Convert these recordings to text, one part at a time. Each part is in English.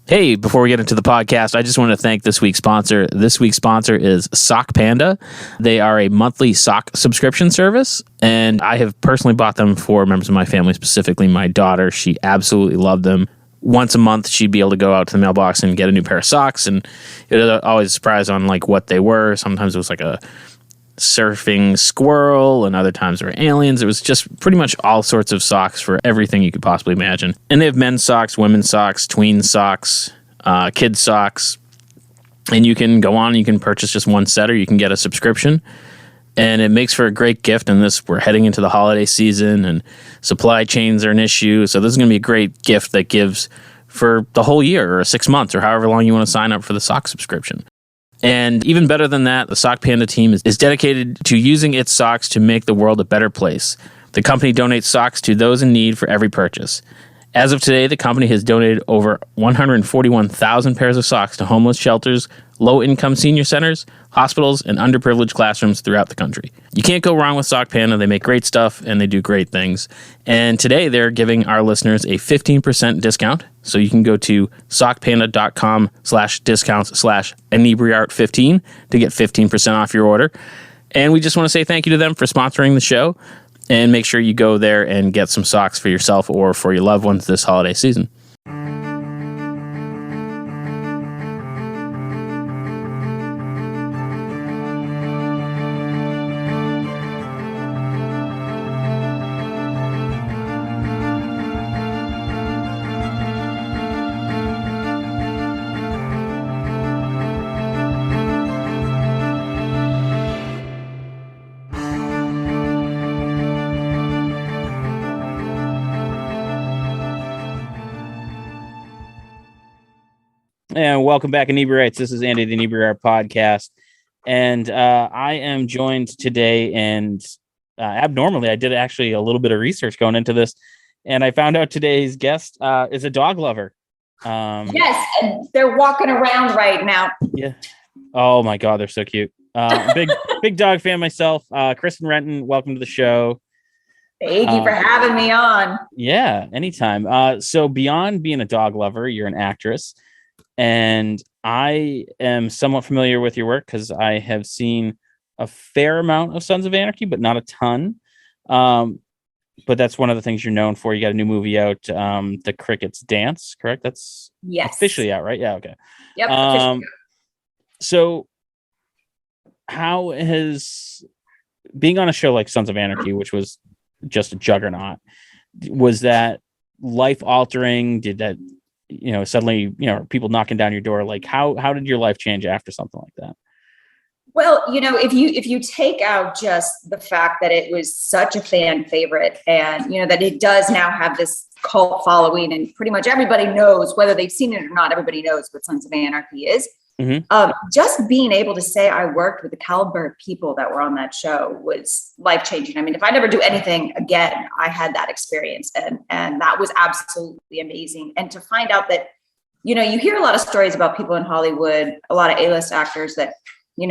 Hey, before we get into the podcast, I just want to thank this week's sponsor. This week's sponsor is Sock Panda. They are a monthly sock subscription service, and I have personally bought them for members of my family, specifically my daughter. She absolutely loved them. Once a month, she'd be able to go out to the mailbox and get a new pair of socks, and it was always a surprise on like what they were. Sometimes it was like a surfing squirrel, and other times there were aliens. It was just pretty much all sorts of socks for everything you could possibly imagine. And they have men's socks, women's socks, tween socks, kids socks, and you can go on and you can purchase just one set, or you can get a subscription, and it makes for a great gift. And we're heading into the holiday season, and supply chains are an issue, so this is going to be a great gift that gives for the whole year or 6 months or however long you want to sign up for the sock subscription. And even better than that, the Sock Panda team is dedicated to using its socks to make the world a better place. The company donates socks to those in need for every purchase. As of today, the company has donated over 141,000 pairs of socks to homeless shelters, low-income senior centers, hospitals, and underprivileged classrooms throughout the country. You can't go wrong with Sock Panda. They make great stuff, and they do great things. And today, they're giving our listeners a 15% discount. So you can go to sockpanda.com/discounts/Inebri-art15 to get 15% off your order. And we just want to say thank you to them for sponsoring the show. And make sure you go there and get some socks for yourself or for your loved ones this holiday season. And welcome back, Inebri-art. This is Andy, the Inebri-art podcast. And I am joined today, and abnormally, I did actually a little bit of research going into this, and I found out today's guest is a dog lover. Yes, and they're walking around right now. Yeah. Oh, my God, they're so cute. Big dog fan myself. Kristen, Renton, welcome to the show. Thank you for having me on. Yeah, anytime. So beyond being a dog lover, you're an actress. And I am somewhat familiar with your work because I have seen a fair amount of Sons of Anarchy, but not a ton. But that's one of the things you're known for. You got a new movie out, The Crickets Dance, correct? That's officially out, right? Yeah, okay. Yep. So how has being on a show like Sons of Anarchy, which was just a juggernaut, was that life altering? Did that suddenly, people knocking down your door? Like how did your life change after something like that? Well, if you take out just the fact that it was such a fan favorite, and that it does now have this cult following, and pretty much everybody knows, whether they've seen it or not, everybody knows what Sons of Anarchy is. Mm-hmm. Just being able to say I worked with the caliber of people that were on that show was life-changing. I mean, if I never do anything again, I had that experience, and that was absolutely amazing. And to find out that, you hear a lot of stories about people in Hollywood, a lot of A-list actors that, you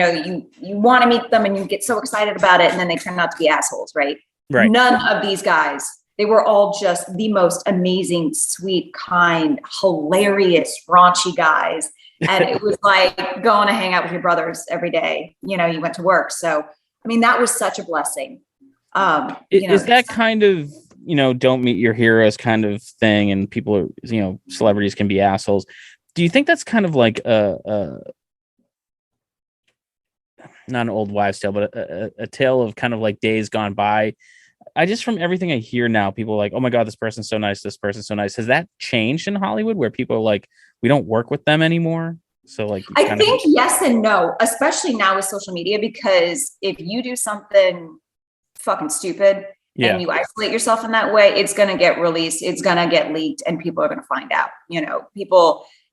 want to meet them and you get so excited about it, and then they turn out to be assholes, right? Right. None of these guys, they were all just the most amazing, sweet, kind, hilarious, raunchy guys. And it was like going to hang out with your brothers every day. You went to work. So, I mean, that was such a blessing. Is that kind of, don't meet your heroes kind of thing, and people are, celebrities can be assholes. Do you think that's kind of like not an old wives' tale, but a tale of kind of like days gone by? I just, from everything I hear now, people are like, oh my God, this person's so nice. This person's so nice. Has that changed in Hollywood where people are like, we don't work with them anymore? So like, I think yes and no, especially now with social media, because if you do something fucking stupid and you isolate yourself in that way, it's going to get released. It's going to get leaked, and people are going to find out,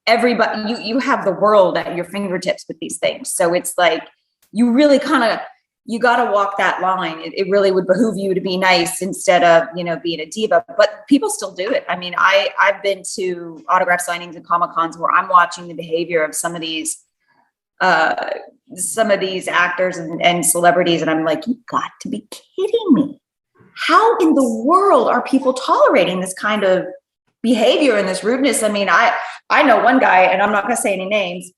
everybody, you have the world at your fingertips with these things. So it's like, you really you got to walk that line. It really would behoove you to be nice instead of, being a diva, but people still do it. I mean, I've been to autograph signings and Comic-Cons where I'm watching the behavior of some of these actors and celebrities, and I'm like, you got to be kidding me. How in the world are people tolerating this kind of behavior and this rudeness. I mean, I know one guy, and I'm not going to say any names,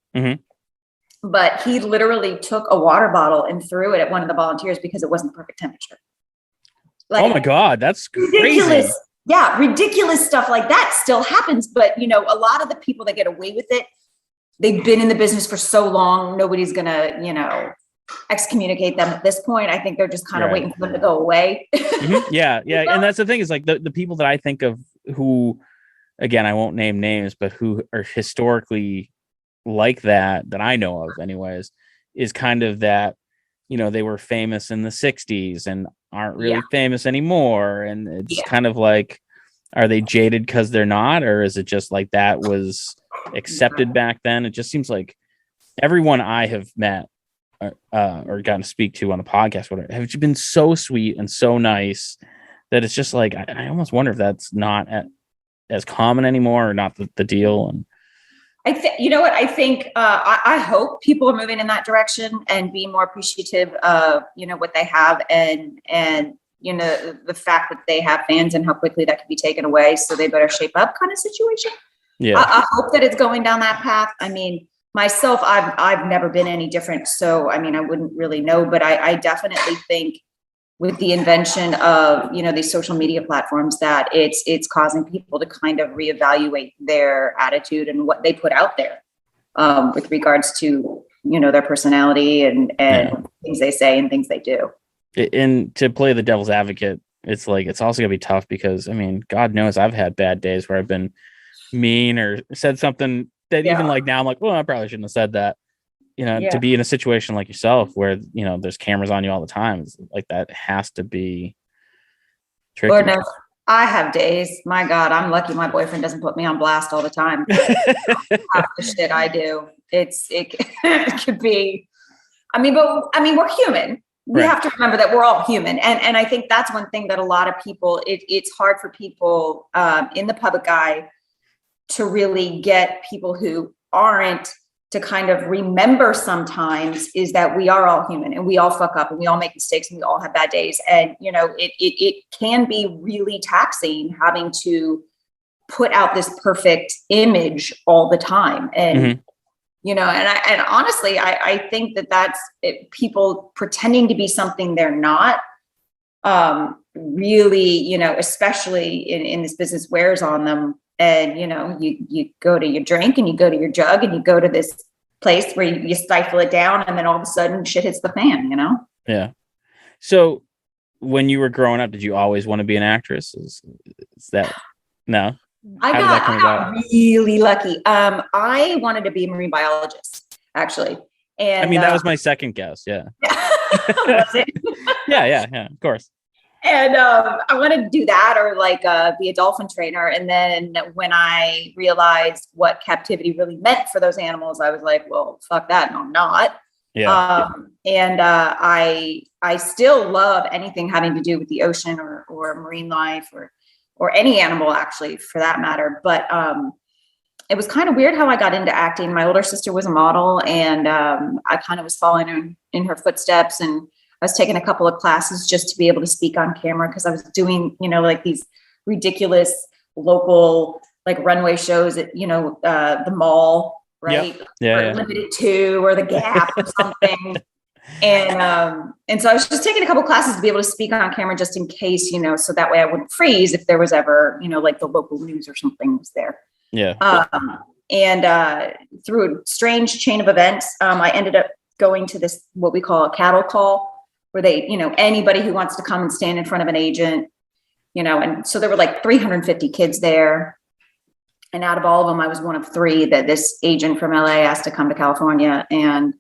but he literally took a water bottle and threw it at one of the volunteers because it wasn't the perfect temperature. Like, oh my God, that's ridiculous. Crazy. Yeah, ridiculous stuff like that still happens. But, you know, a lot of the people that get away with it, they've been in the business for so long, nobody's going to, you know, excommunicate them at this point. I think they're just kind of waiting for them to go away. Yeah. And that's the thing is like the people that I think of who, again, I won't name names, but who are historically like that I know of anyways, is kind of that, you know, they were famous in the 60s and aren't really famous anymore. And it's kind of like, are they jaded because they're not, or is it just like that was accepted back then? It just seems like everyone I have met or gotten to speak to on the podcast, whatever, have been so sweet and so nice that it's just like, I almost wonder if that's not as common anymore or not the deal. And you know what? I think, I hope people are moving in that direction and being more appreciative of, you know, what they have and, you know, the fact that they have fans and how quickly that could be taken away. So they better shape up kind of situation. Yeah. I hope that it's going down that path. I mean, myself, I've never been any different. So, I mean, I wouldn't really know, but I definitely think with the invention of, you know, these social media platforms that it's causing people to kind of reevaluate their attitude and what they put out there with regards to, you know, their personality and things they say and things they do. And to play the devil's advocate, it's like, it's also gonna be tough because, I mean, God knows I've had bad days where I've been mean or said something that even like now I'm like, well, I probably shouldn't have said that. You know, to be in a situation like yourself where, you know, there's cameras on you all the time, it's like that has to be tricky. Lord knows, I have days. My God, I'm lucky my boyfriend doesn't put me on blast all the time. Half the shit I do, it could be. I mean, we're human. We have to remember that we're all human, and I think that's one thing that a lot of people. It's hard for people in the public eye to really get people who aren't to kind of remember sometimes is that we are all human and we all fuck up and we all make mistakes and we all have bad days. And, you know, it can be really taxing having to put out this perfect image all the time. And, you know, and honestly, I think that that's people pretending to be something they're not really, you know, especially in this business wears on them. And, you know, you go to your drink and you go to your jug and you go to this place where you stifle it down and then all of a sudden shit hits the fan, you know? Yeah. So when you were growing up, did you always want to be an actress? Is that, no? I got really lucky. I wanted to be a marine biologist, actually. And I mean, that was my second guess. Yeah. Was it? Yeah, of course. And I wanted to do that or like be a dolphin trainer. And then when I realized what captivity really meant for those animals, I was like, well, fuck that. No, I'm not. Yeah. And I still love anything having to do with the ocean or marine life or any animal, actually, for that matter. But it was kind of weird how I got into acting. My older sister was a model and I kind of was following in her footsteps, and I was taking a couple of classes just to be able to speak on camera because I was doing, you know, like these ridiculous local like runway shows at, you know, the mall, right? Yeah. Limited 2 or the Gap or something. And so I was just taking a couple classes to be able to speak on camera just in case, you know, so that way I wouldn't freeze if there was ever, you know, like the local news or something was there. Yeah. And through a strange chain of events, I ended up going to this, what we call a cattle call, where they, you know, anybody who wants to come and stand in front of an agent, you know, and so there were like 350 kids there. And out of all of them, I was one of 3 that this agent from LA asked to come to California. And,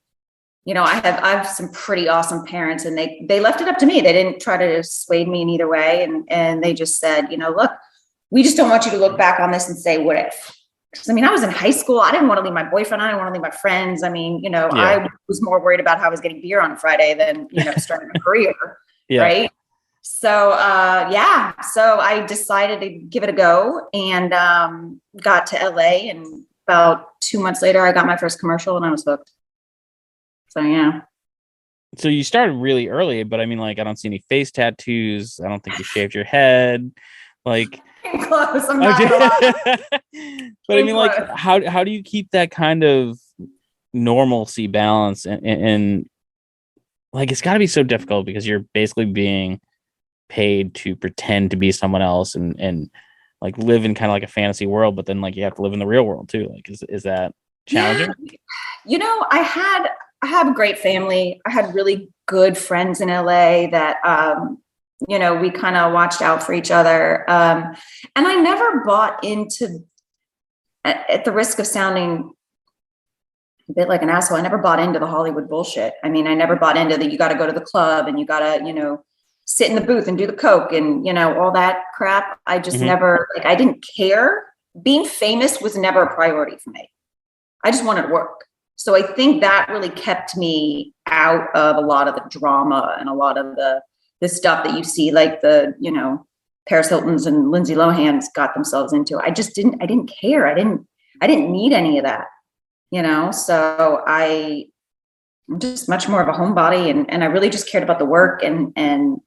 you know, I have some pretty awesome parents, and they left it up to me. They didn't try to sway me in either way. And they just said, you know, look, we just don't want you to look back on this and say, what if? Because I mean, I was in high school. I didn't want to leave my boyfriend. I didn't want to leave my friends. I mean, you know, I was more worried about how I was getting beer on a Friday than, you know, starting a career. Right. So, so I decided to give it a go and got to LA. And about 2 months later, I got my first commercial and I was hooked. So, yeah. So you started really early, but I mean, like, I don't see any face tattoos. I don't think you shaved your head. Like, close. I'm not gonna lie. But I mean, like, how do you keep that kind of normalcy balance and like, it's got to be so difficult because you're basically being paid to pretend to be someone else and like live in kind of like a fantasy world, but then like you have to live in the real world too. Like, is that challenging? Yeah. I have a great family. I had really good friends in LA that, we kind of watched out for each other. And I never bought into, at the risk of sounding a bit like an asshole, I never bought into the Hollywood bullshit. I mean, I never bought into that you got to go to the club and you got to, sit in the booth and do the coke and, all that crap. I just never, I didn't care. Being famous was never a priority for me. I just wanted to work. So I think that really kept me out of a lot of the drama and a lot of the stuff that you see, like the, Paris Hilton's and Lindsay Lohan's got themselves into. I didn't care. I didn't need any of that. So I'm just much more of a homebody and I really just cared about the work and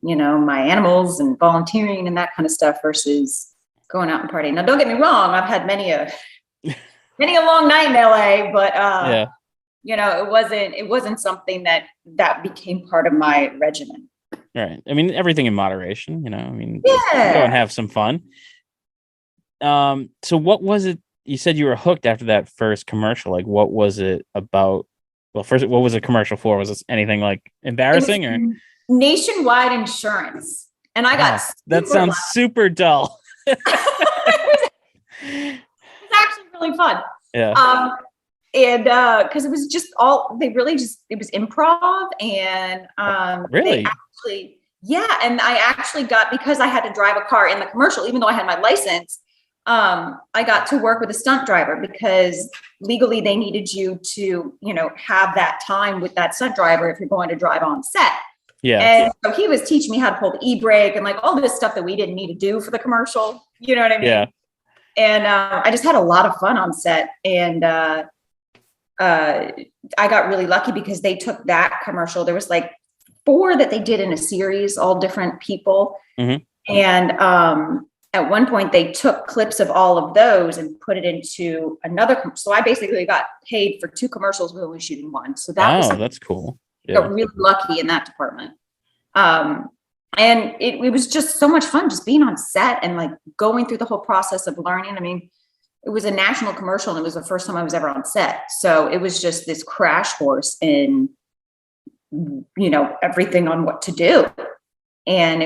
my animals and volunteering and that kind of stuff versus going out and partying. Now, don't get me wrong, I've had many a long night in LA, but it wasn't something that became part of my regimen. Right. I mean, everything in moderation, go and have some fun. So what was it? You said you were hooked after that first commercial. Like, what was it about? Well, first, what was the commercial for? Was this anything like embarrassing or Nationwide Insurance? And I got that sounds super dull. It was actually really fun. Yeah. And because it was just it was improv and really? And I actually got, because I had to drive a car in the commercial, even though I had my license. I got to work with a stunt driver because legally they needed you to, have that time with that stunt driver if you're going to drive on set. Yeah. And so he was teaching me how to pull the e-brake and like all this stuff that we didn't need to do for the commercial. You know what I mean? Yeah. And I just had a lot of fun on set. And I got really lucky because they took that commercial. There was like 4 that they did in a series, all different people. Mm-hmm. And at one point they took clips of all of those and put it into another. So I basically got paid for 2 commercials with only shooting 1. So that's cool. Yeah. Got really lucky in that department. And it was just so much fun just being on set and like going through the whole process of learning. I mean, it was a national commercial and it was the first time I was ever on set. So it was just this crash course in, everything on what to do. And I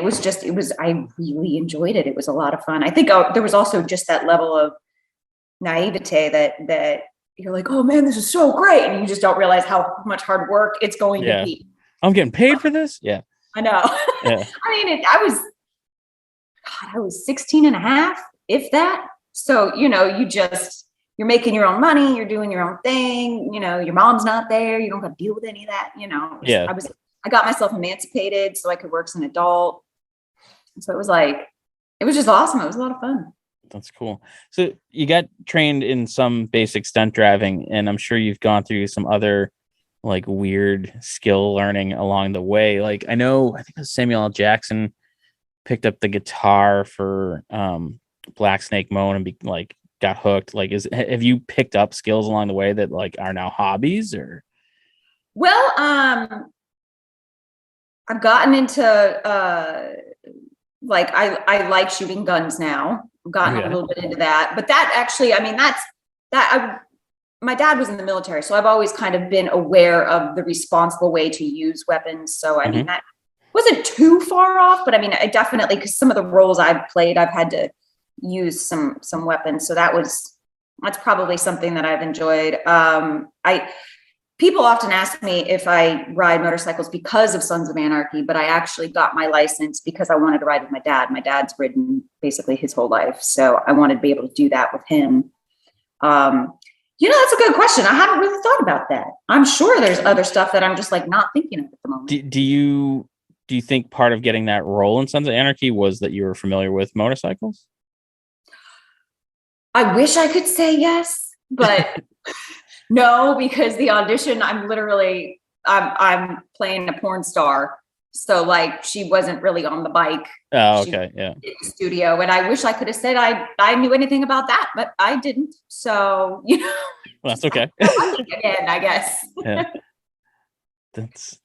really enjoyed it. It was a lot of fun. I think there was also just that level of naivete that you're like, oh man, this is so great. And you just don't realize how much hard work it's going to be. I'm getting paid for this. Yeah. I know. Yeah. I mean, I was 16 and a half, if that. So, you're making your own money, you're doing your own thing, your mom's not there, you don't have to deal with any of that, Yeah. I got myself emancipated so I could work as an adult. So it was just awesome. It was a lot of fun. That's cool. So you got trained in some basic stunt driving, and I'm sure you've gone through some other like weird skill learning along the way. Like I think it was Samuel L. Jackson picked up the guitar for Black Snake Moan and got hooked. Like, have you picked up skills along the way that like are now hobbies or? Well, I've gotten into I like shooting guns now. I've gotten a little bit into that, but that actually, my dad was in the military, so I've always kind of been aware of the responsible way to use weapons. So I mean, that wasn't too far off, but I mean, I definitely, because some of the roles I've played, I've had to use some weapons. So that's probably something that I've enjoyed. People often ask me if I ride motorcycles because of Sons of Anarchy, but I actually got my license because I wanted to ride with my dad. My dad's ridden basically his whole life. So I wanted to be able to do that with him. That's a good question. I haven't really thought about that. I'm sure there's other stuff that I'm just like not thinking of at the moment. Do you think part of getting that role in Sons of Anarchy was that you were familiar with motorcycles? I wish I could say yes, but no, because the audition, I'm playing a porn star So like she wasn't really on the bike. Oh, She okay. Yeah. in the studio. And I wish I could have said I knew anything about that, but I didn't. So, Well, that's okay. again, I guess. Yeah. That's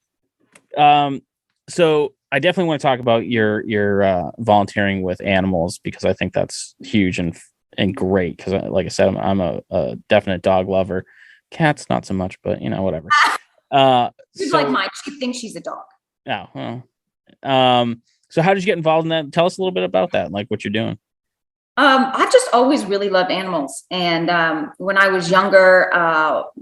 so I definitely want to talk about your volunteering with animals, because I think that's huge and great, because like I said, I'm a definite dog lover. Cats not so much, but whatever. She's So like mine. She thinks she's a dog. oh well. So how did you get involved in that? Tell us a little bit about that, like what you're doing. I've just always really loved animals. And when I was younger,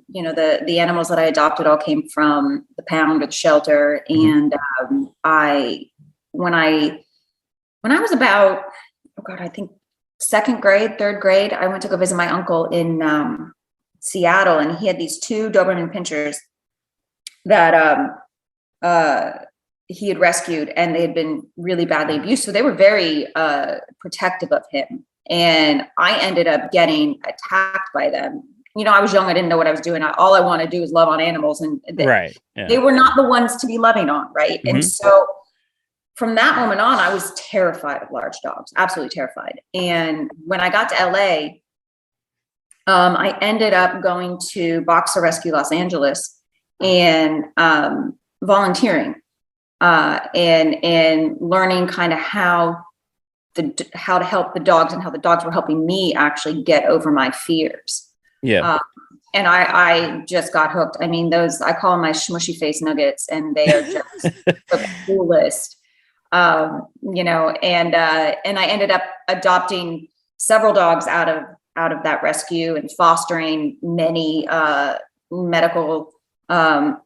the animals that I adopted all came from the pound or the shelter. Mhm. And when I was about, oh God, I think second grade, third grade, I went to go visit my uncle in Seattle, and he had these two Doberman pinschers that he had rescued, and they had been really badly abused. So they were very protective of him. And I ended up getting attacked by them. I was young. I didn't know what I was doing. All I want to do is love on animals. And Right. Yeah. they were not the ones to be loving on. Right. Mhm. And so from that moment on, I was terrified of large dogs, absolutely terrified. And when I got to LA, I ended up going to Boxer Rescue Los Angeles and volunteering. And learning kind of how to help the dogs, and how the dogs were helping me actually get over my fears. Yeah. And I just got hooked. I mean, I call them my smushy face nuggets, and they are just the coolest. And I ended up adopting several dogs out of that rescue, and fostering many medical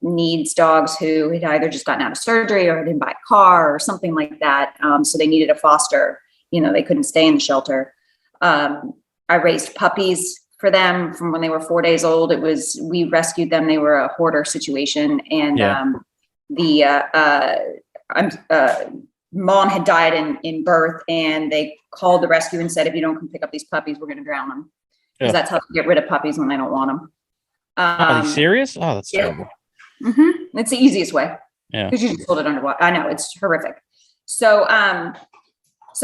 needs dogs who had either just gotten out of surgery or had been by a car or something like that. So they needed a foster. They couldn't stay in the shelter. I raised puppies for them from when they were 4 days old. We rescued them. They were a hoarder situation. And mom had died in birth, and they called the rescue and said, if you don't come pick up these puppies, we're going to drown them. Because that's how you get rid of puppies when they don't want them. Are you serious? Oh, that's terrible. Mm-hmm. It's the easiest way. Yeah. Because you just hold it underwater. I know, it's horrific. So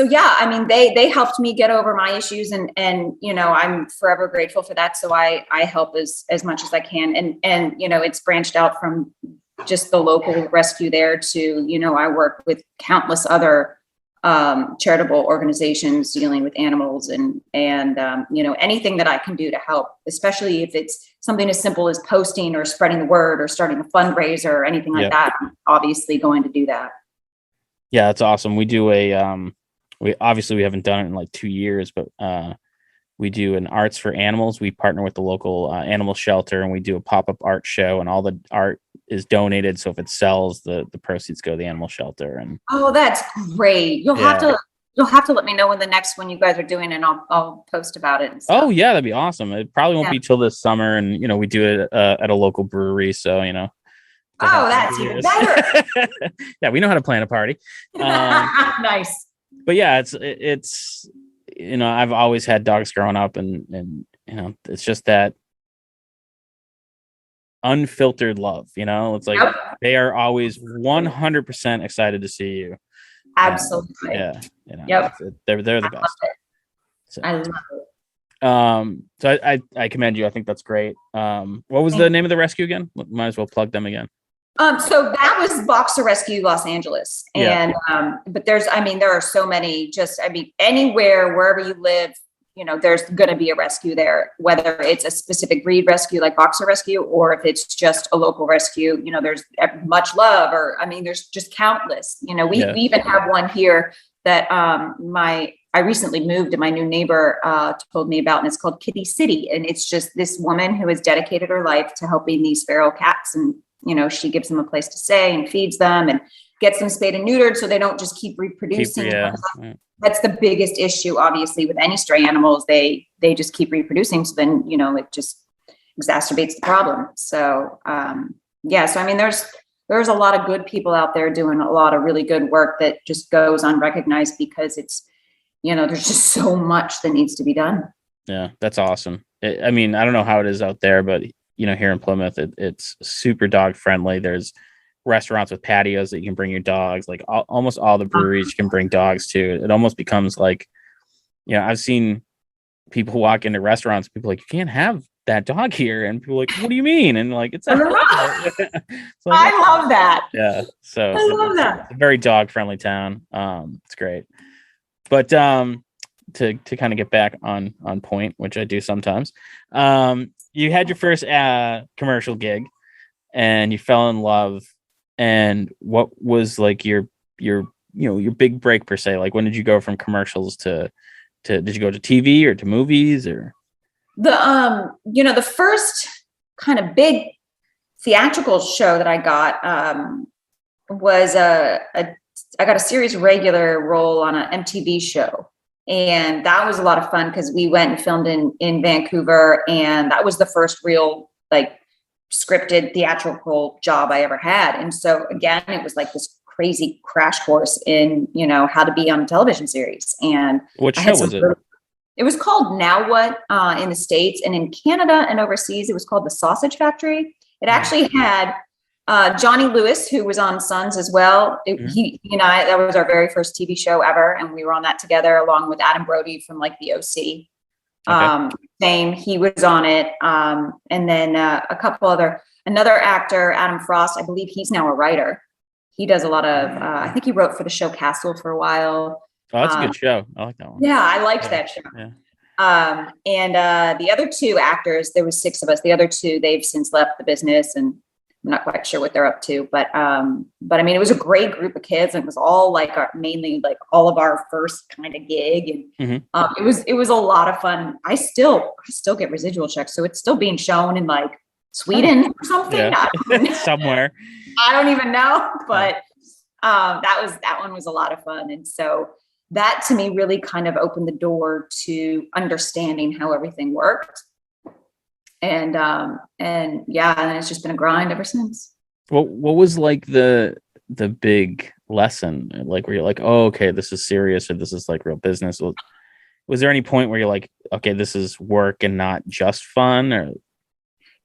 yeah, I mean, they helped me get over my issues, and I'm forever grateful for that. So I help as much as I can. And it's branched out from just the local rescue there to, I work with countless other charitable organizations dealing with animals, and anything that I can do to help, especially if it's something as simple as posting or spreading the word or starting a fundraiser or anything like that. I'm obviously going to do that. Yeah, that's awesome. We do we haven't done it in like 2 years, but we do an Arts for Animals. We partner with the local animal shelter, and we do a pop-up art show, and all the art is donated. So if it sells, the proceeds go to the animal shelter. And oh, that's great. You'll have to let me know when the next one you guys are doing, and I'll post about it. And stuff. Oh yeah, that'd be awesome. It probably won't be till this summer, and we do it at a local brewery. So Oh, that's even better. Yeah, we know how to plan a party. Nice. But yeah, it's I've always had dogs growing up, and it's just that unfiltered love. It's like they are always 100% excited to see you. Absolutely. They're the best. So, I love it. So I commend you. I think that's great. What was the name of the rescue again? Might as well plug them again. So that was Boxer Rescue Los Angeles. And, but there are so many, anywhere, wherever you live, there's going to be a rescue there, whether it's a specific breed rescue like Boxer Rescue, or if it's just a local rescue, there's much love, or, there's just countless, we even have one here that, I recently moved, and my new neighbor told me about, and it's called Kitty City. And it's just this woman who has dedicated her life to helping these feral cats, and she gives them a place to stay and feeds them and gets them spayed and neutered so they don't just keep reproducing. That's the biggest issue, obviously, with any stray animals. They just keep reproducing. So then, it just exacerbates the problem. So, there's a lot of good people out there doing a lot of really good work that just goes unrecognized because it's, there's just so much that needs to be done. Yeah, that's awesome. I don't know how it is out there, but here in Plymouth, it's super dog friendly. There's restaurants with patios that you can bring your dogs. Like almost all the breweries you can bring dogs to. It almost becomes like, I've seen people walk into restaurants, people like, you can't have that dog here, and people are like, what do you mean? And like, it's I love that. Yeah, so I love that. it's a very dog friendly town. It's great. But to kind of get back on point, which I do sometimes, you had your first commercial gig and you fell in love, and what was like your big break per se? Like, when did you go from commercials to did you go to TV or to movies? Or the first kind of big theatrical show that I got was I got a series regular role on an MTV show, and that was a lot of fun because we went and filmed in Vancouver, and that was the first real like scripted theatrical job I ever had. And so again, it was like this crazy crash course in how to be on a television series. And what show was it? It was called Now What in the States, and in Canada and overseas, it was called The Sausage Factory. It actually had Johnny Lewis, who was on Sons as well. That was our very first TV show ever, and we were on that together along with Adam Brody from like the OC. Fame. He was on it, and then a couple another actor, Adam Frost. I believe he's now a writer. He does a lot of. I think he wrote for the show Castle for a while. Oh, that's a good show. I like that one. Yeah, I liked that show. Yeah. And the other two actors, there was 6 of us. The other 2, they've since left the business, and I'm not quite sure what they're up to. But I mean, it was a great group of kids. And it was all like mainly like all of our first kind of gig, and it was a lot of fun. I still get residual checks, so it's still being shown in like Sweden or something. Yeah. Somewhere. I don't even know, but that one was a lot of fun, and so. That to me really kind of opened the door to understanding how everything worked. And it's just been a grind ever since. What was like the big lesson, like where you're like, oh, okay, this is serious, or this is like real business? Was there any point where you're like, okay, this is work and not just fun? Or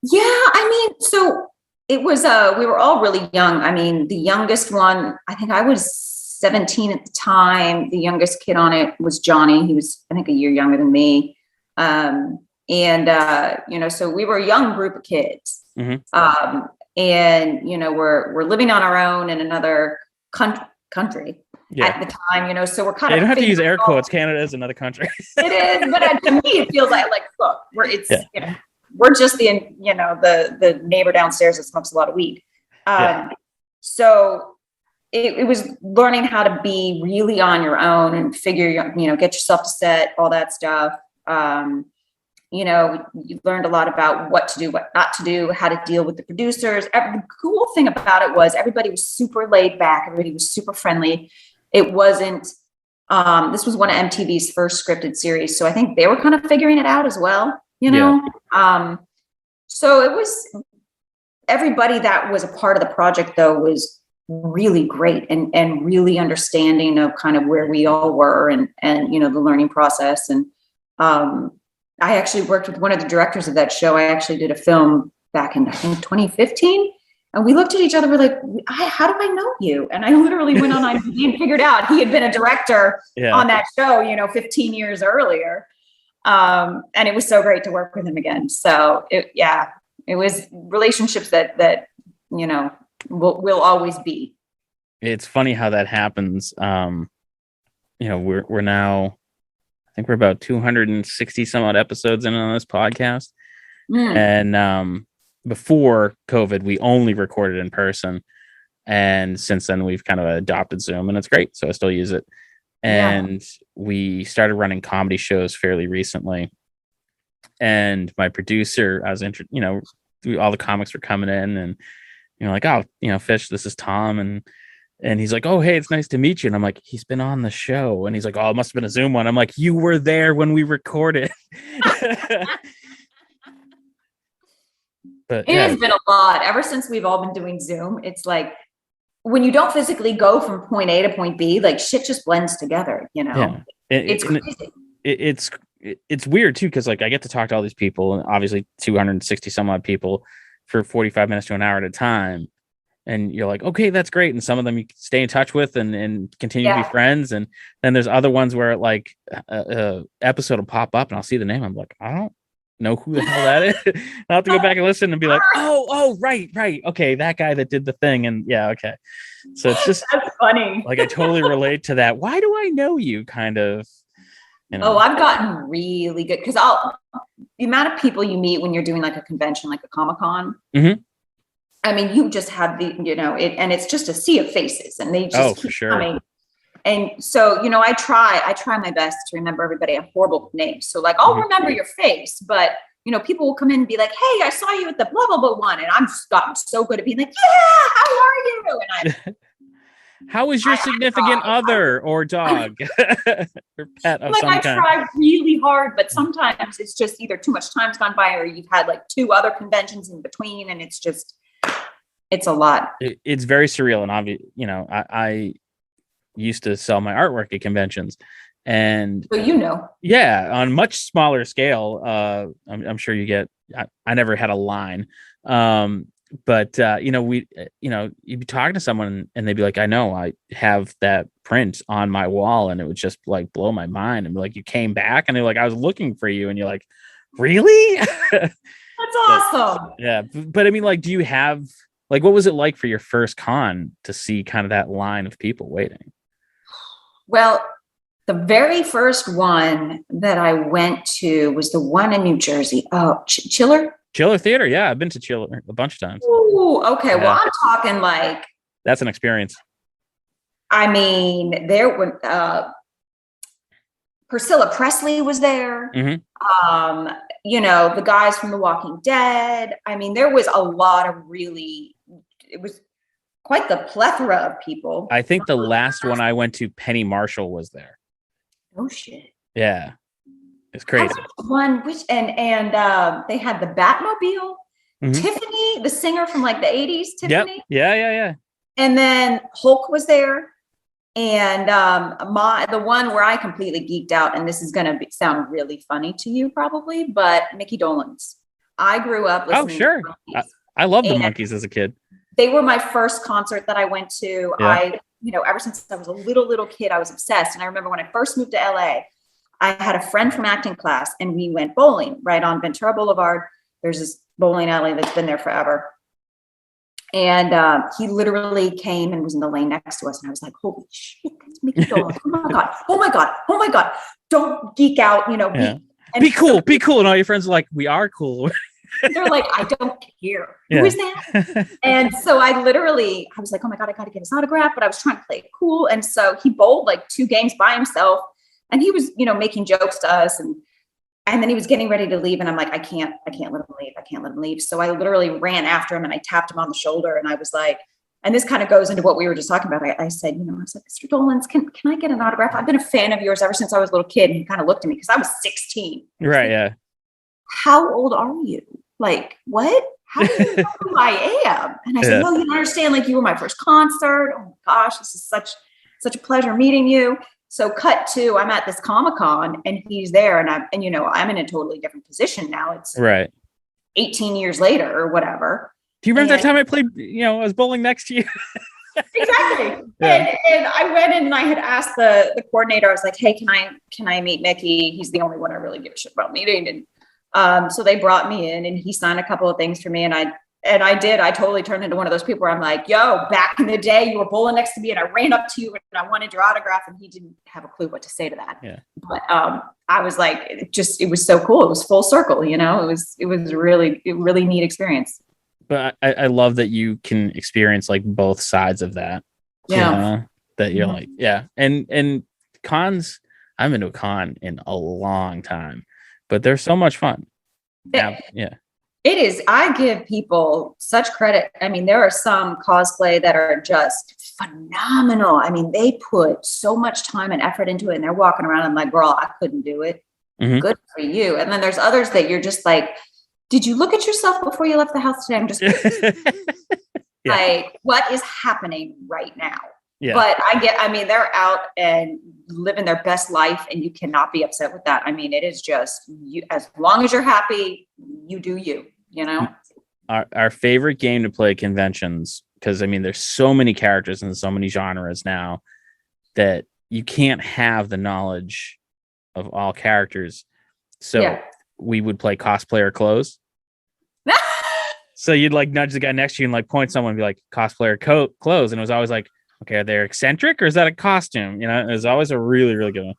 yeah, I mean, so it was we were all really young. I mean, the youngest one, I think I was 17 at the time. The youngest kid on it was Johnny. He was, I think, a year younger than me. So we were a young group of kids. Mm-hmm. We're living on our own in another country at the time, so we're kind of. You don't have to use air quotes. Canada is another country. It is, but to me, it feels like look, we're just the neighbor downstairs that smokes a lot of weed. So. It was learning how to be really on your own and figure, get yourself to set, all that stuff. You learned a lot about what to do, what not to do, how to deal with the producers. The cool thing about it was everybody was super laid back. Everybody was super friendly. It wasn't, this was one of MTV's first scripted series. So I think they were kind of figuring it out as well, So it was, everybody that was a part of the project though was really great and really understanding of kind of where we all were and the learning process. And I actually worked with one of the directors of that show. I actually did a film back in, I think, 2015. And we looked at each other, we're like, how do I know you? And I literally went on IMDb and figured out he had been a director on that show, 15 years earlier. And it was so great to work with him again. So it was relationships that will always be. It's funny how that happens. We're now, I think we're about 260 some odd episodes in on this podcast. And before COVID, we only recorded in person. And since then we've kind of adopted Zoom, and it's great. So I still use it. And we started running comedy shows fairly recently. And my producer, I was all the comics were coming in, and like, oh, Fish, this is Tom. And he's like, oh, hey, it's nice to meet you. And I'm like, he's been on the show. And he's like, oh, it must have been a Zoom one. I'm like, you were there when we recorded. But it has been a lot ever since we've all been doing Zoom. It's like when you don't physically go from point A to point B, like shit just blends together, It's crazy. It's weird too, because like I get to talk to all these people, and obviously 260 some odd people for 45 minutes to an hour at a time. and you're like, okay, that's great. And some of them you stay in touch with and continue to be friends. And then there's other ones where like a episode will pop up and I'll see the name. I'm like, I don't know who the hell that is. I'll have to go back and listen and be like, oh, right. Okay. That guy that did the thing. And yeah. Okay. So it's just That's funny. like, I totally relate to that. Why do I know you kind of, you know? Oh, I've gotten really good because the amount of people you meet when you're doing like a convention, like a Comic-Con. Mm-hmm. I mean, you just have and it's just a sea of faces and they just keep coming. And so, I try my best to remember everybody. I have horrible names. So like, I'll remember your face, but people will come in and be like, hey, I saw you at the blah, blah, blah one. And I'm just gotten so good at being like, yeah, how are you? And how is your significant other or dog or pet of some kind? I try really hard, but sometimes it's just either too much time's gone by or you've had like 2 other conventions in between. And it's a lot. It's very surreal. And obviously, I used to sell my artwork at conventions, and yeah, on much smaller scale. I'm sure you get. I never had a line, but you'd be talking to someone and they'd be like, I know I have that print on my wall, and it would just like blow my mind and be like, you came back, and they're like, I was looking for you, and you're like, really? That's awesome. Yeah, but I mean, like, do you have like, what was it like for your first con to see kind of that line of people waiting? Well, the very first one that I went to was the one in New Jersey. Oh, Chiller Theater. Yeah, I've been to Chiller a bunch of times. Ooh, okay. Yeah. Well, I'm talking like that's an experience. I mean, there when Priscilla Presley was there. Mm-hmm. The guys from The Walking Dead. I mean, there was a lot of it was quite the plethora of people. I think the last one I went to, Penny Marshall was there. Oh shit! Yeah, it's crazy. One and they had the Batmobile. Mm-hmm. Tiffany, the singer from like the 80s. Tiffany. Yep. Yeah. And then Hulk was there, and the one where I completely geeked out, and this is gonna sound really funny to you probably, but Mickey Dolenz. I grew up listening. Oh sure, I loved the Monkees as a kid. They were my first concert that I went to. Yeah. Ever since I was a little kid, I was obsessed. And I remember when I first moved to LA, I had a friend from acting class and we went bowling right on Ventura Boulevard. There's this bowling alley that's been there forever. And he literally came and was in the lane next to us. And I was like, holy shit, that's Mickey Dolenz. Oh my God. Don't geek out, Be cool. And all your friends are like, we are cool. They're like, I don't care. Yeah. Who is that? And so I was like, oh my God, I got to get his autograph. But I was trying to play it cool. And so he bowled like 2 games by himself. And he was, making jokes to us. And then he was getting ready to leave. And I'm like, I can't let him leave. So I literally ran after him and I tapped him on the shoulder. And I was like, and this kind of goes into what we were just talking about. I said, Mr. Dolenz, can I get an autograph? I've been a fan of yours ever since I was a little kid. And he kind of looked at me because I was 16. Right. Yeah. How old are you? Like, what? How do you know who I am? And I said, no, you don't understand. Like, you were my first concert. Oh my gosh, this is such a pleasure meeting you. So cut to, I'm at this Comic-Con and he's there and I'm in a totally different position now. It's right. 18 years later or whatever. Do you remember that time I played, I was bowling next to you? Exactly. Yeah. And I went in and I had asked the coordinator, I was like, hey, can I meet Mickey? He's the only one I really give a shit about meeting. And so they brought me in and he signed a couple of things for me. And I did. I totally turned into one of those people where I'm like, yo, back in the day, you were bowling next to me and I ran up to you and I wanted your autograph and he didn't have a clue what to say to that. Yeah. But I was like, it was so cool. It was full circle, it was really neat experience. But I love that you can experience like both sides of that. Yeah. That you're like, yeah. And cons, I've been to a con in a long time, but they're so much fun. Yeah. It is. I give people such credit. I mean, there are some cosplay that are just phenomenal. I mean, they put so much time and effort into it and they're walking around. I'm like, girl, I couldn't do it. Mm-hmm. Good for you. And then there's others that you're just like, did you look at yourself before you left the house today? I'm just like, what is happening right now? Yeah. But they're out and living their best life and you cannot be upset with that. I mean, it is just you, as long as you're happy, you do you, our favorite game to play at conventions, because I mean, there's so many characters and so many genres now that you can't have the knowledge of all characters. So we would play cosplayer clothes. So you'd like nudge the guy next to you and like point someone and be like, cosplayer clothes. And it was always like, okay, are they eccentric or is that a costume? You know, it was always a really, really good one.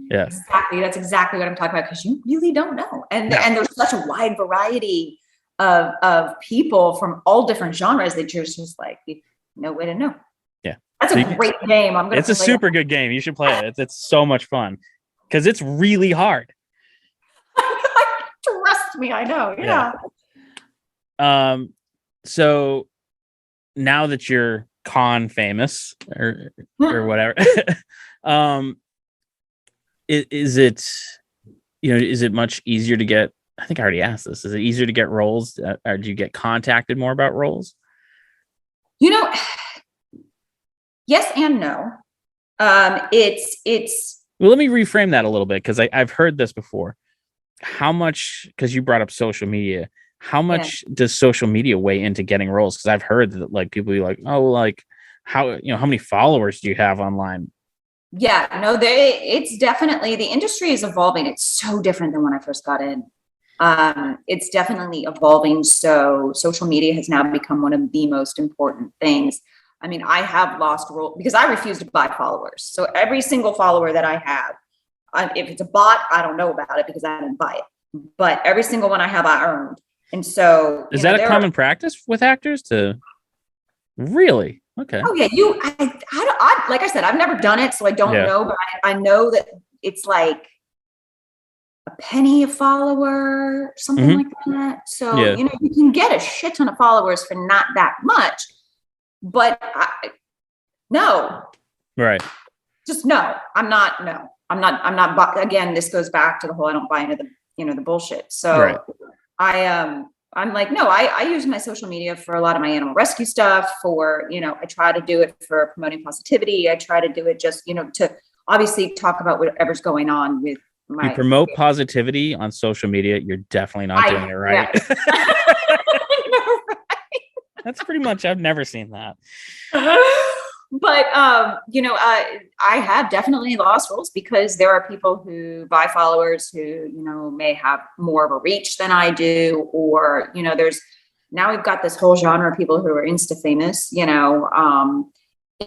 Yeah. Exactly. That's exactly what I'm talking about, because you really don't know. And there's such a wide variety of people from all different genres that you're just like, no way to know. Yeah. That's a great game. It's a super good game. You should play it. It's so much fun because it's really hard. Trust me, I know. Yeah. So now that you're con famous or whatever, is it much easier to get? I think I already asked this. Is it easier to get roles, or do you get contacted more about roles? Yes and no. It's. Well, let me reframe that a little bit, because I've heard this before. How much? Because you brought up social media. How much does social media weigh into getting roles? Because I've heard that like people be like, oh, like how many followers do you have online? Yeah, no, it's definitely, the industry is evolving. It's so different than when I first got in. It's definitely evolving. So social media has now become one of the most important things. I mean, I have lost role because I refuse to buy followers. So every single follower that I have, if it's a bot, I don't know about it because I didn't buy it. But every single one I have, I earned. And so is that a common practice with actors to really? Okay. Oh yeah, I like I said, I've never done it, so I don't know, but I know that it's like a penny a follower, something like that. So you can get a shit ton of followers for not that much, but no, right? Just no. I'm not. No, I'm not. Again, this goes back to the whole I don't buy into the bullshit. So I'm like, no, I use my social media for a lot of my animal rescue stuff, I try to do it for promoting positivity. I try to do it just, to obviously talk about whatever's going on with my. You promote positivity on social media. You're definitely not doing it right. Yeah. I know, right? That's pretty much, I've never seen that. But, I have definitely lost roles because there are people who buy followers who, may have more of a reach than I do, or, now we've got this whole genre of people who are Insta famous,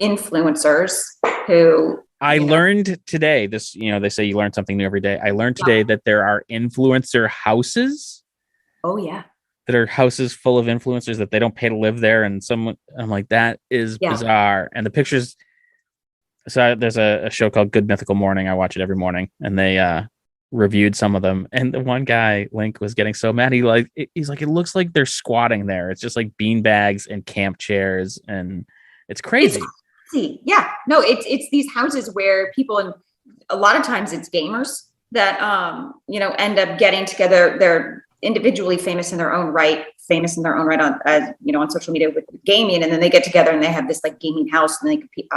influencers who. I learned today this, they say you learn something new every day. I learned today that there are influencer houses. Oh yeah. That are houses full of influencers that they don't pay to live there. And I'm like, that is bizarre. And the pictures. So there's a show called Good Mythical Morning. I watch it every morning, and they reviewed some of them. And the one guy, Link, was getting so mad. He's like, it looks like they're squatting there. It's just like bean bags and camp chairs, and it's crazy. It's crazy. Yeah, no, it's these houses where people, and a lot of times it's gamers that end up getting together. They're individually famous in their own right on social media with gaming, and then they get together and they have this like gaming house and they compete.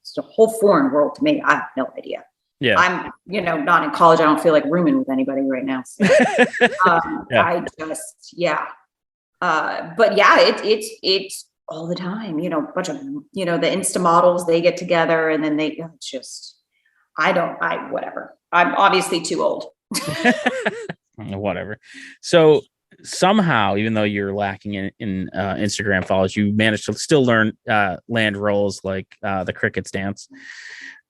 It's a whole foreign world to me. I have no idea. Yeah, I'm not in college. I don't feel like rooming with anybody right now. So, I just but yeah, it's all the time. A bunch of the Insta models, they get together and then it's just whatever. I'm obviously too old. Whatever. So somehow, even though you're lacking in Instagram follows, you managed to still land roles like the Crickets dance.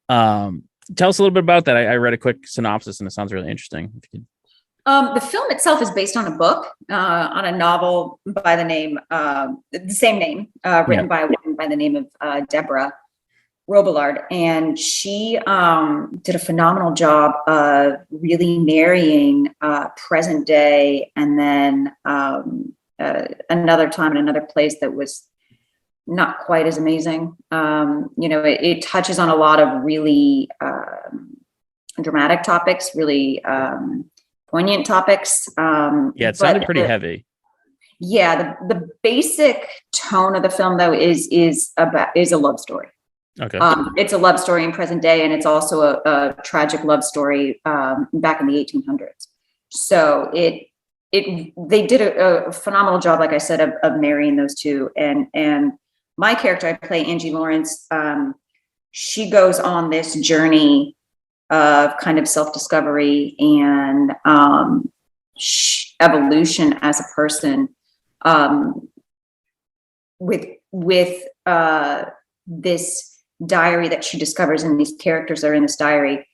Tell us a little bit about that. I read a quick synopsis and it sounds really interesting. If you could. The film itself is based on a book, on a novel by the name, the same name, written by a woman by the name of Deborah Robillard, and she did a phenomenal job of really marrying present day and then another time in another place that was not quite as amazing. It touches on a lot of really dramatic topics, really poignant topics. It sounded pretty heavy. Yeah, the basic tone of the film though is a love story. Okay. It's a love story in present day, and it's also a tragic love story back in the 1800s. So they did a phenomenal job, like I said, of marrying those two. And my character, I play Angie Lawrence. She goes on this journey of kind of self-discovery and evolution as a person, with this diary that she discovers, and these characters are in this diary.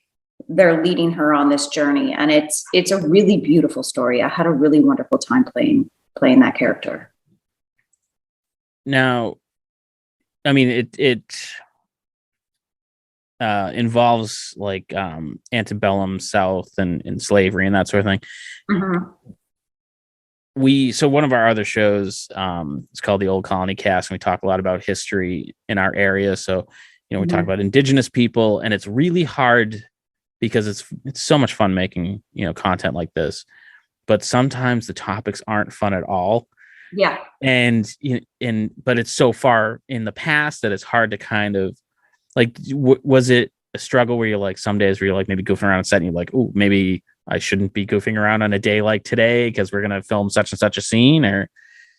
They're leading her on this journey, and it's a really beautiful story. I had a really wonderful time playing that character. Now, I mean, it involves like antebellum South and slavery and that sort of thing. Mm-hmm. So one of our other shows is called the Old Colony Cast, and we talk a lot about history in our area. So, we Mm-hmm. talk about Indigenous people, and it's really hard because it's so much fun making, content like this, but sometimes the topics aren't fun at all. Yeah. But it's so far in the past that it's hard to kind of like, was it a struggle where you're like, some days where you're like maybe goofing around on set and you're like, oh, maybe I shouldn't be goofing around on a day like today because we're going to film such and such a scene? Or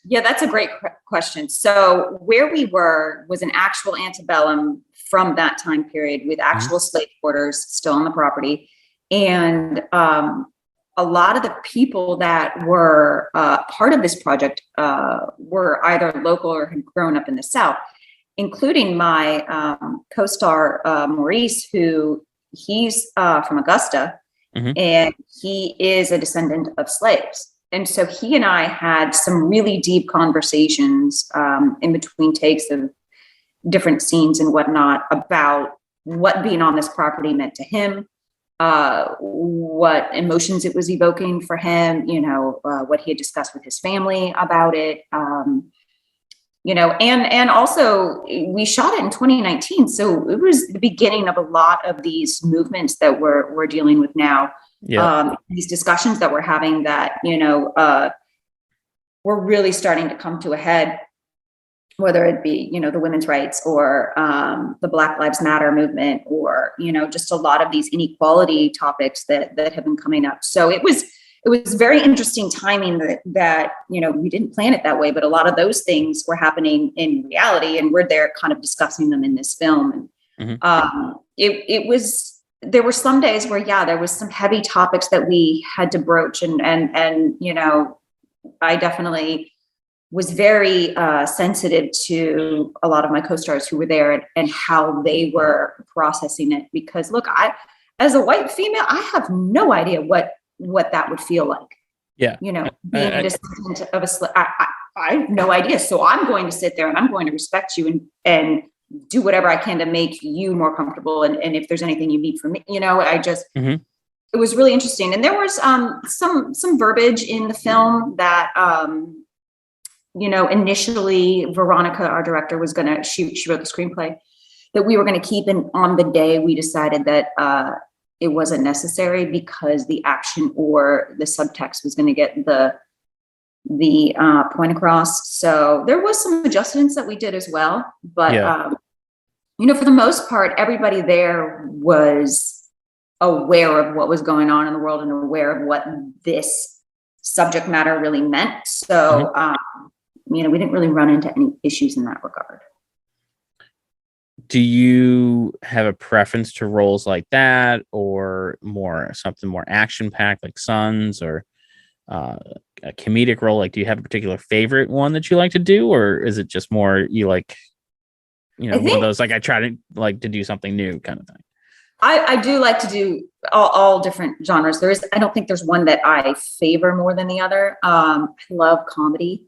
Yeah, that's a great question. So where we were was an actual antebellum from that time period, with actual slave quarters still on the property. And a lot of the people that were part of this project were either local or had grown up in the South, including my co-star, Maurice, who he's from Augusta, and he is a descendant of slaves. And so he and I had some really deep conversations in between takes of different scenes and whatnot about what being on this property meant to him, what emotions it was evoking for him, what he had discussed with his family about it, and also we shot it in 2019. So it was the beginning of a lot of these movements that we're dealing with now. Yeah. These discussions that we're having that, we're really starting to come to a head, whether it be, the women's rights or the Black Lives Matter movement, or, just a lot of these inequality topics that have been coming up. So it was very interesting timing that we didn't plan it that way, but a lot of those things were happening in reality, and we're there kind of discussing them in this film. And there were some days where, there was some heavy topics that we had to broach, and I definitely was very sensitive to a lot of my co-stars who were there and how they were processing it. Because look, as a white female, I have no idea what that would feel like. Yeah. Being a descendant of a slave, I have no idea. So I'm going to sit there and I'm going to respect you and do whatever I can to make you more comfortable. And if there's anything you need from me, I just, it was really interesting. And there was some verbiage in the film that, initially Veronica, our director, was she wrote the screenplay that we were going to keep. And on the day we decided that it wasn't necessary because the action or the subtext was going to get the point across. So there was some adjustments that we did as well. But, for the most part, everybody there was aware of what was going on in the world and aware of what this subject matter really meant. So, we didn't really run into any issues in that regard. Do you have a preference to roles like that, or something more action packed like Sons, or a comedic role? Like, do you have a particular favorite one that you like to do, or is it just more you like, one of those, like, I try to like to do something new kind of thing? I do like to do all different genres. I don't think there's one that I favor more than the other. I love comedy,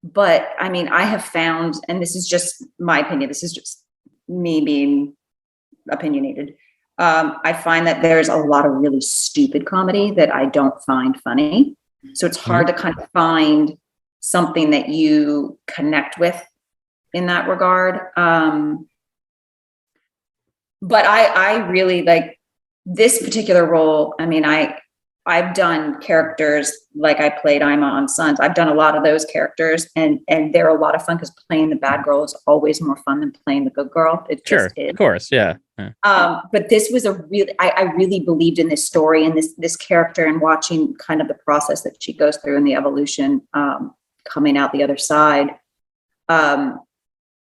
but I have found, and this is just my opinion, this is just me being opinionated. I find that there's a lot of really stupid comedy that I don't find funny. So it's hard to kind of find something that you connect with in that regard. But I really like this particular role. I've done characters like I played Ima on Sons. I've done a lot of those characters, and they're a lot of fun because playing the bad girl is always more fun than playing the good girl. It just is. Of course, yeah. But this was I really believed in this story and this character, and watching kind of the process that she goes through and the evolution, coming out the other side.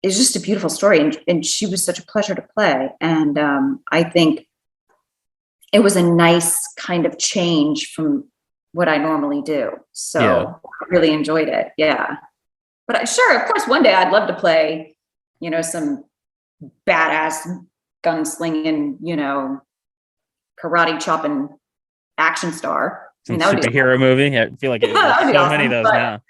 It's just a beautiful story, and she was such a pleasure to play. And I think it was a nice kind of change from what I normally do. So I really enjoyed it. Yeah. But sure, of course, one day I'd love to play, some badass gunslinging, karate chopping action star. Some superhero movie. I feel like there's so awesome, many of those now.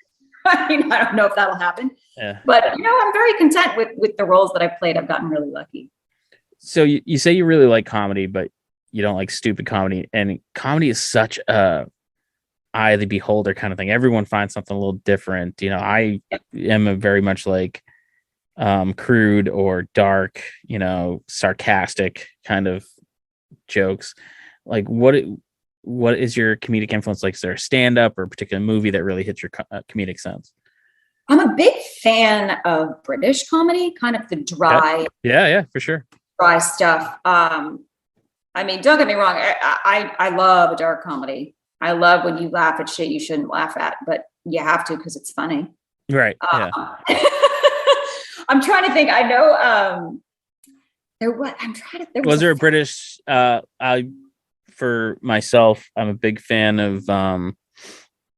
I don't know if that'll happen. Yeah. But, I'm very content with the roles that I've played. I've gotten really lucky. So you say you really like comedy, but you don't like stupid comedy, and comedy is such a eye of the beholder kind of thing. Everyone finds something a little different. I am a very much like crude or dark, sarcastic kind of jokes. Like what is your comedic influence? Like, is there a stand-up or a particular movie that really hits your comedic sense? I'm a big fan of British comedy, kind of the dry. Yeah, for sure. Dry stuff. Don't get me wrong. I love a dark comedy. I love when you laugh at shit you shouldn't laugh at, but you have to because it's funny. Right. Yeah. I'm trying to think. I know. Was there a British? For myself, I'm a big fan of.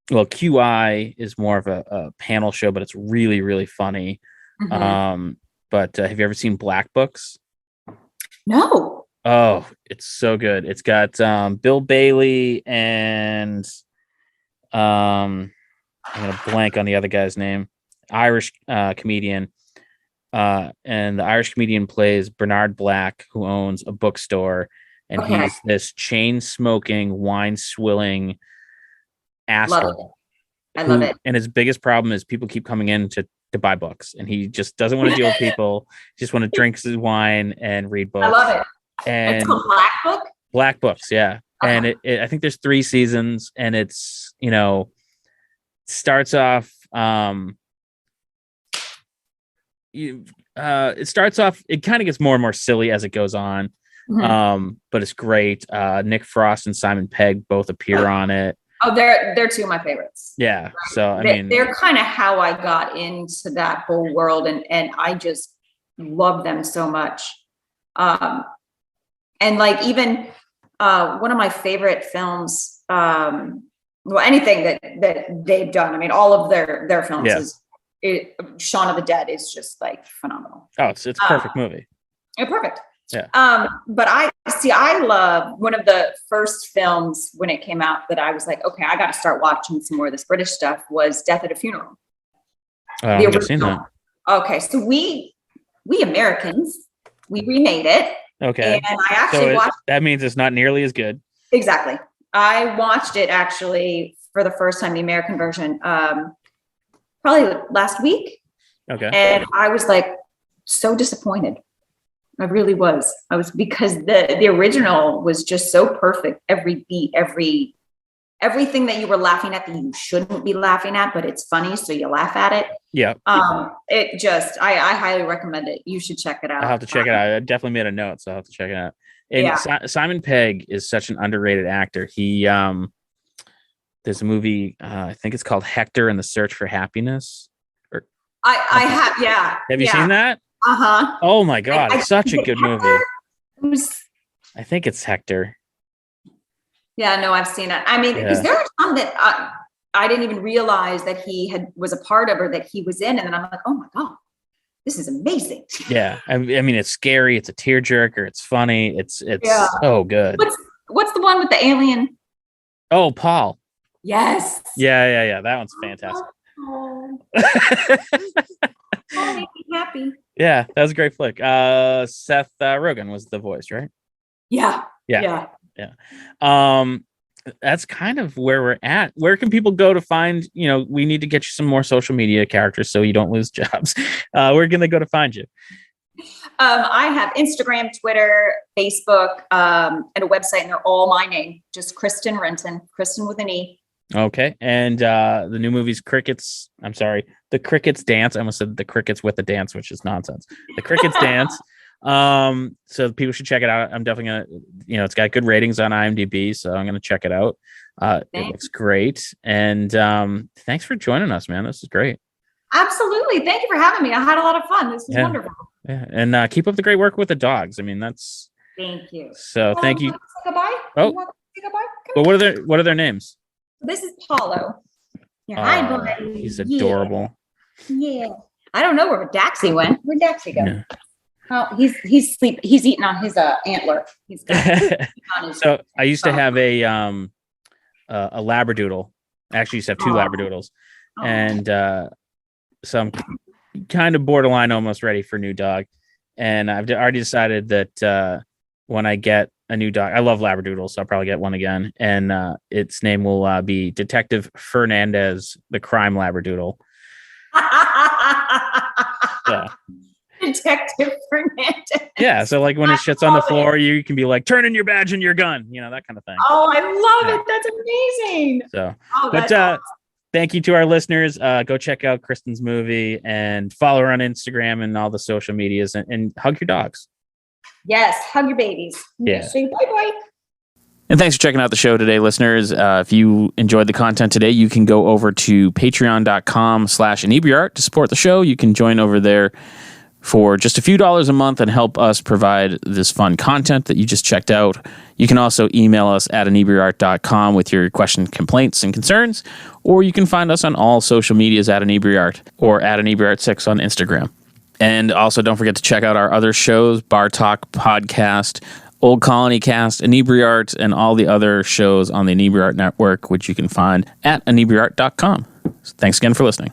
QI is more of a panel show, but it's really, really funny. Mm-hmm. But have you ever seen Black Books? No. Oh, it's so good. It's got Bill Bailey and I'm gonna blank on the other guy's name. Irish comedian. And the Irish comedian plays Bernard Black, who owns a bookstore, and he's this chain smoking, wine swilling asshole. I love it. And his biggest problem is people keep coming in to buy books, and he just doesn't want to deal with people. He just want to drink his wine and read books. I love it. And it's called Black Book? Black Books, yeah. And I think there's 3 seasons, and it's, starts off it kind of gets more and more silly as it goes on. Mm-hmm. But it's great. Nick Frost and Simon Pegg both appear on it. Oh, they're 2 of my favorites. Yeah. Right. So they're kind of how I got into that whole world, and I just love them so much. And like even one of my favorite films, anything that they've done. All of their films Shaun of the Dead is just like phenomenal. Oh, it's a perfect movie. Yeah, perfect. Yeah. But I love one of the first films when it came out that I was like, okay, I got to start watching some more of this British stuff, was Death at a Funeral. I've never seen that. Okay. So we Americans, we remade it. Okay. And I actually watched. That means it's not nearly as good. Exactly. I watched it actually for the first time, the American version, probably last week. Okay. And I was like so disappointed. I really was. I was, because the original was just so perfect. Every beat, everything that you were laughing at that you shouldn't be laughing at, but it's funny, so you laugh at it. Yeah. It just, I highly recommend it. You should check it out. I'll have to check it out. I definitely made a note, so I'll have to check it out. And Simon Pegg is such an underrated actor. He there's a movie, I think it's called Hector and the Search for Happiness. I have, yeah. Have you seen that? Uh-huh. Oh my God, it's such a good movie. I think it's Hector. Yeah, no, I've seen it. Because there are some that I didn't even realize that he was a part of, or that he was in, and then I'm like, oh my God, this is amazing. Yeah, it's scary. It's a tearjerker. It's funny. It's so good. What's the one with the alien? Oh, Paul. Yes. Yeah. That one's fantastic. Oh, make me happy. Yeah, that was a great flick. Seth Rogen was the voice, right? Yeah. That's kind of where we're at. Where can people go to find, we need to get you some more social media characters so you don't lose jobs. Where can they go to find you? I have Instagram, Twitter, Facebook, and a website, and they're all my name. Just Kristen Renton, Kristen with an E. Okay. And the new movie's Crickets. I'm sorry. The Crickets Dance. I almost said the Crickets with the Dance, which is nonsense. The Crickets Dance. So people should check it out. I'm definitely gonna, it's got good ratings on IMDb, so I'm gonna check it out. It looks great. And thanks for joining us, man. This is great. Absolutely. Thank you for having me. I had a lot of fun. This was wonderful. Yeah. And keep up the great work with the dogs. I mean, that's. Thank you. So thank you. Goodbye. Oh, goodbye? but what are their names? This is Paulo. Yeah, hi, buddy. He's adorable. Yeah. I don't know where Daxie went. Where'd Daxie go? Yeah. Oh, he's sleeping. He's eating on his antler. He's got on his So I used to have a Labradoodle. I actually used to have two Labradoodles. And so I'm kind of borderline almost ready for a new dog. And I've already decided that when I get a new dog, I love Labradoodles, so I'll probably get one again. And its name will be Detective Fernandez, the crime Labradoodle. So. Detective Fernandez. Yeah, so like when it shits on the floor, you can be like, turn in your badge and your gun, that kind of thing. Oh, I love it. That's amazing. So, awesome. Thank you to our listeners. Go check out Kristen's movie and follow her on Instagram and all the social medias and hug your dogs. Yes, hug your babies. Yeah. Say bye-bye. And thanks for checking out the show today, listeners. If you enjoyed the content today, you can go over to patreon.com/Inebri-art to support the show. You can join over there for just a few dollars a month and help us provide this fun content that you just checked out. You can also email us at Inebri-art.com with your questions, complaints, and concerns, or you can find us on all social medias at Inebri-art or at Inebri-art6 on Instagram. And also don't forget to check out our other shows, Bar Talk Podcast, Old Colony Cast, Inebri-art, and all the other shows on the Inebri-art Network, which you can find at Inebri-art.com. So thanks again for listening.